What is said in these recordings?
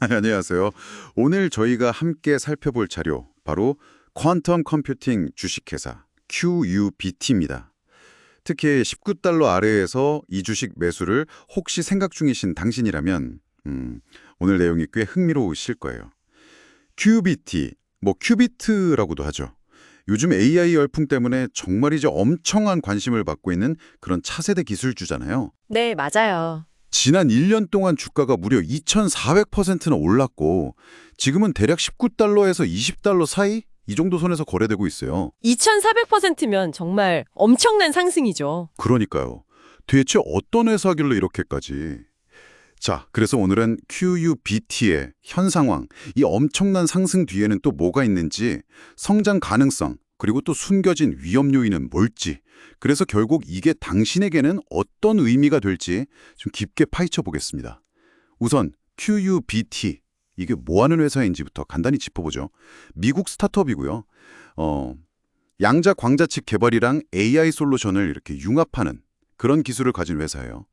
안녕하세요. 오늘 저희가 함께 살펴볼 자료, 바로 퀀텀 컴퓨팅 주식회사 QUBT입니다. 특히 19달러 아래에서 이 주식 매수를 혹시 생각 중이신 당신이라면 오늘 내용이 꽤 흥미로우실 거예요. QUBT, 큐비트라고도 하죠. 요즘 AI 열풍 때문에 정말이죠 엄청난 관심을 받고 있는 그런 차세대 기술주잖아요. 네, 맞아요. 지난 1년 동안 주가가 무려 2,400%나 올랐고 지금은 대략 19달러에서 20달러 사이? 이 정도 선에서 거래되고 있어요. 2400%면 정말 엄청난 상승이죠. 그러니까요. 대체 어떤 회사길래 이렇게까지? 자, 그래서 오늘은 QUBT의 현 상황, 이 엄청난 상승 뒤에는 또 뭐가 있는지, 성장 가능성, 그리고 또 숨겨진 위험 요인은 뭘지, 그래서 결국 이게 당신에게는 어떤 의미가 될지 좀 깊게 파헤쳐 보겠습니다. 우선 QUBT, 이게 뭐 하는 회사인지부터 간단히 짚어보죠. 미국 스타트업이고요. 양자 광자칩 개발이랑 AI 솔루션을 이렇게 융합하는 그런 기술을 가진 회사예요.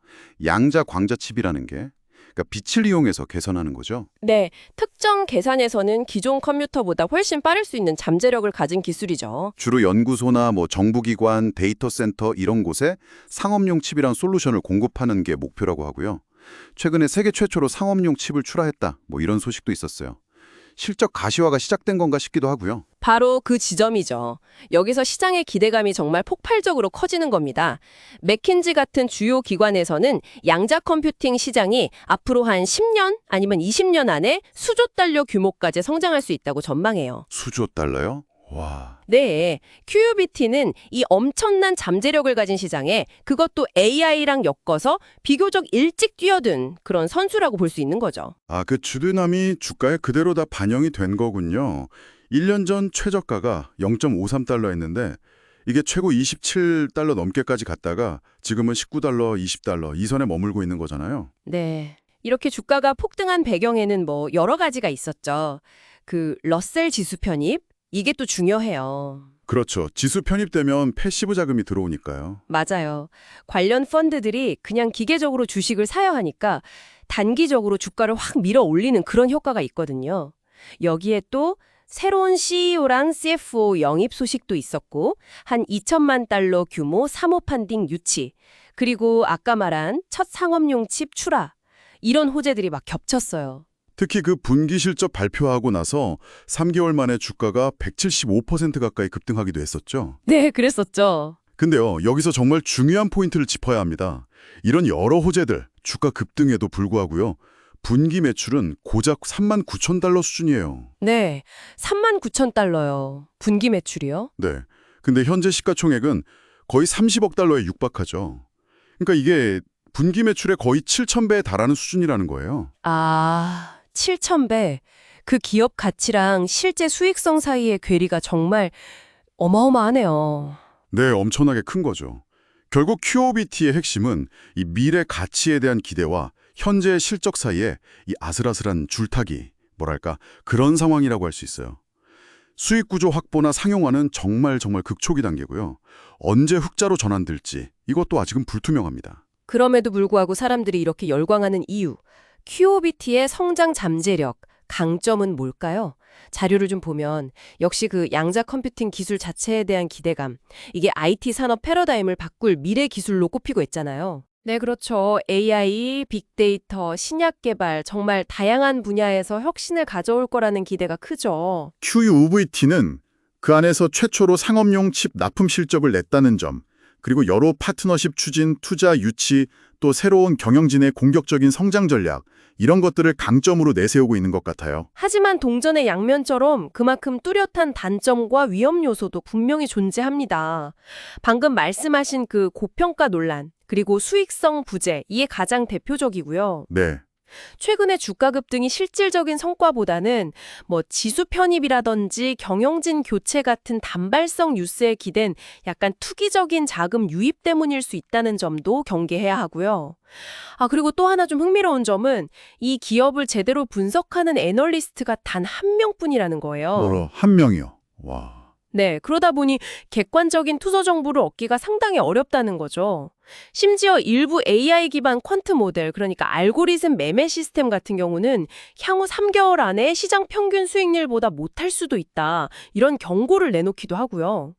양자 광자칩이라는 게 그러니까 빛을 이용해서 계산하는 거죠. 네, 특정 계산에서는 기존 컴퓨터보다 훨씬 빠를 수 있는 잠재력을 가진 기술이죠. 주로 연구소나 정부기관, 데이터 센터 이런 곳에 상업용 칩이란 솔루션을 공급하는 게 목표라고 하고요. 최근에 세계 최초로 상업용 칩을 출하했다. 이런 소식도 있었어요. 실적 가시화가 시작된 건가 싶기도 하고요. 바로 그 지점이죠. 여기서 시장의 기대감이 정말 폭발적으로 커지는 겁니다. 맥킨지 같은 주요 기관에서는 양자 컴퓨팅 시장이 앞으로 한 10년 아니면 20년 안에 수조 달러 규모까지 성장할 수 있다고 전망해요. 수조 달러요? 와. 네, QUBT는 이 엄청난 잠재력을 가진 시장에 그것도 AI랑 엮어서 비교적 일찍 뛰어든 그런 선수라고 볼 수 있는 거죠. 그 주둔함이 주가에 그대로 다 반영이 된 거군요. 1년 전 최저가가 0.53달러였는데 이게 최고 27달러 넘게까지 갔다가 지금은 19달러, 20달러 이 선에 머물고 있는 거잖아요. 네, 이렇게 주가가 폭등한 배경에는 여러 가지가 있었죠. 그 러셀 지수 편입, 이게 또 중요해요. 그렇죠. 지수 편입되면 패시브 자금이 들어오니까요. 맞아요. 관련 펀드들이 그냥 기계적으로 주식을 사야 하니까 단기적으로 주가를 확 밀어 올리는 그런 효과가 있거든요. 여기에 또 새로운 CEO랑 CFO 영입 소식도 있었고 한 2천만 달러 규모 사모 펀딩 유치, 그리고 아까 말한 첫 상업용 칩 출하, 이런 호재들이 막 겹쳤어요. 특히 그 분기 실적 발표하고 나서 3개월 만에 주가가 175% 가까이 급등하기도 했었죠. 네, 그랬었죠. 근데요, 여기서 정말 중요한 포인트를 짚어야 합니다. 이런 여러 호재들, 주가 급등에도 불구하고요. 분기 매출은 고작 39,000달러 수준이에요. 네, 39,000달러요. 분기 매출이요? 네. 근데 현재 시가총액은 거의 30억 달러에 육박하죠. 그러니까 이게 분기 매출의 거의 7,000배에 달하는 수준이라는 거예요. 7,000배. 그 기업 가치랑 실제 수익성 사이의 괴리가 정말 어마어마하네요. 네, 엄청나게 큰 거죠. 결국 QOBT의 핵심은 이 미래 가치에 대한 기대와 현재의 실적 사이에 이 아슬아슬한 줄타기, 그런 상황이라고 할 수 있어요. 수익 구조 확보나 상용화는 정말 극초기 단계고요. 언제 흑자로 전환될지 이것도 아직은 불투명합니다. 그럼에도 불구하고 사람들이 이렇게 열광하는 이유, QOBT의 성장 잠재력, 강점은 뭘까요? 자료를 좀 보면 역시 그 양자 컴퓨팅 기술 자체에 대한 기대감, 이게 IT 산업 패러다임을 바꿀 미래 기술로 꼽히고 있잖아요. 네, 그렇죠. AI, 빅데이터, 신약 개발, 정말 다양한 분야에서 혁신을 가져올 거라는 기대가 크죠. QUVT는 그 안에서 최초로 상업용 칩 납품 실적을 냈다는 점, 그리고 여러 파트너십 추진, 투자 유치, 또 새로운 경영진의 공격적인 성장 전략, 이런 것들을 강점으로 내세우고 있는 것 같아요. 하지만 동전의 양면처럼 그만큼 뚜렷한 단점과 위험 요소도 분명히 존재합니다. 방금 말씀하신 그 고평가 논란, 그리고 수익성 부재, 이게 가장 대표적이고요. 네. 최근에 주가 급등이 실질적인 성과보다는 지수 편입이라든지 경영진 교체 같은 단발성 뉴스에 기댄 약간 투기적인 자금 유입 때문일 수 있다는 점도 경계해야 하고요. 그리고 또 하나 좀 흥미로운 점은 이 기업을 제대로 분석하는 애널리스트가 단 한 명뿐이라는 거예요. 한 명이요. 와. 네, 그러다 보니 객관적인 투자 정보를 얻기가 상당히 어렵다는 거죠. 심지어 일부 AI 기반 퀀트 모델, 그러니까 알고리즘 매매 시스템 같은 경우는 향후 3개월 안에 시장 평균 수익률보다 못할 수도 있다. 이런 경고를 내놓기도 하고요.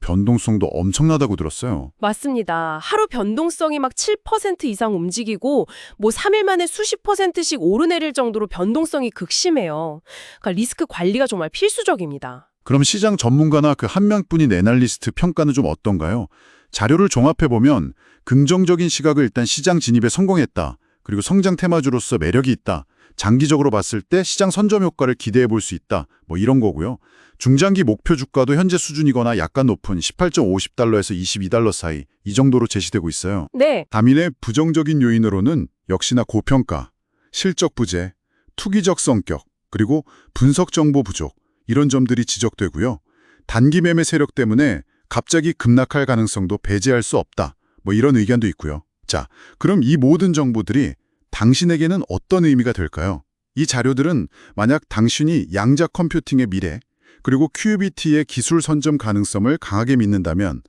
변동성도 엄청나다고 들었어요. 맞습니다. 하루 변동성이 막 7% 이상 움직이고 뭐 3일 만에 수십 %씩 오르내릴 정도로 변동성이 극심해요. 그러니까 리스크 관리가 정말 필수적입니다. 그럼 시장 전문가나 그 한 명뿐인 애널리스트 평가는 좀 어떤가요? 자료를 종합해보면 긍정적인 시각을 일단 시장 진입에 성공했다. 그리고 성장 테마주로서 매력이 있다. 장기적으로 봤을 때 시장 선점 효과를 기대해 볼 수 있다. 뭐 이런 거고요. 중장기 목표 주가도 현재 수준이거나 약간 높은 18.50달러에서 22달러 사이 이 정도로 제시되고 있어요. 네, 다민의 부정적인 요인으로는 역시나 고평가, 실적 부재, 투기적 성격, 그리고 분석 정보 부족 이런 점들이 지적되고요. 단기 매매 세력 때문에 갑자기 급락할 가능성도 배제할 수 없다. 뭐 이런 의견도 있고요. 자, 그럼 이 모든 정보들이 당신에게는 어떤 의미가 될까요? 이 자료들은 만약 당신이 양자 컴퓨팅의 미래, 그리고 QBT의 기술 선점 가능성을 강하게 믿는다면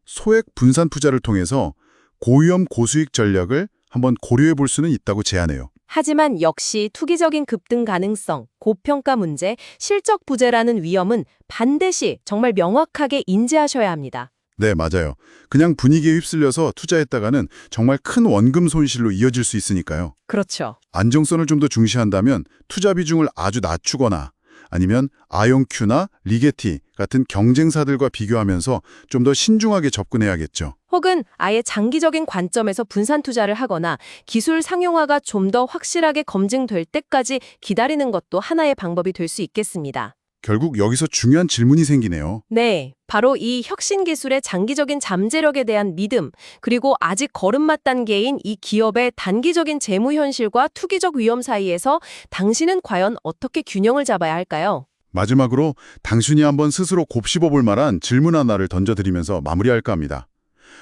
소액 분산 투자를 통해서 고위험 고수익 전략을 한번 고려해 볼 수는 있다고 제안해요. 하지만 역시 투기적인 급등 가능성, 고평가 문제, 실적 부재라는 위험은 반드시 정말 명확하게 인지하셔야 합니다. 네, 맞아요. 그냥 분위기에 휩쓸려서 투자했다가는 정말 큰 원금 손실로 이어질 수 있으니까요. 그렇죠. 안정성을 좀 더 중시한다면 투자 비중을 아주 낮추거나 아니면 아용큐나 리게티 같은 경쟁사들과 비교하면서 좀 더 신중하게 접근해야겠죠. 혹은 아예 장기적인 관점에서 분산 투자를 하거나 기술 상용화가 좀 더 확실하게 검증될 때까지 기다리는 것도 하나의 방법이 될 수 있겠습니다. 결국 여기서 중요한 질문이 생기네요. 네, 바로 이 혁신 기술의 장기적인 잠재력에 대한 믿음, 그리고 아직 걸음마 단계인 이 기업의 단기적인 재무 현실과 투기적 위험 사이에서 당신은 과연 어떻게 균형을 잡아야 할까요? 마지막으로 당신이 한번 스스로 곱씹어 볼 만한 질문 하나를 던져드리면서 마무리할까 합니다.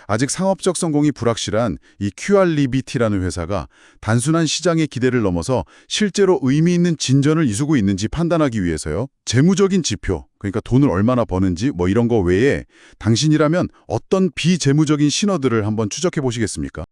아직 상업적 성공이 불확실한 이 QRBT라는 회사가 단순한 시장의 기대를 넘어서 실제로 의미 있는 진전을 이루고 있는지 판단하기 위해서요. 재무적인 지표, 그러니까 돈을 얼마나 버는지 뭐 이런 거 외에 당신이라면 어떤 비재무적인 신호들을 한번 추적해 보시겠습니까?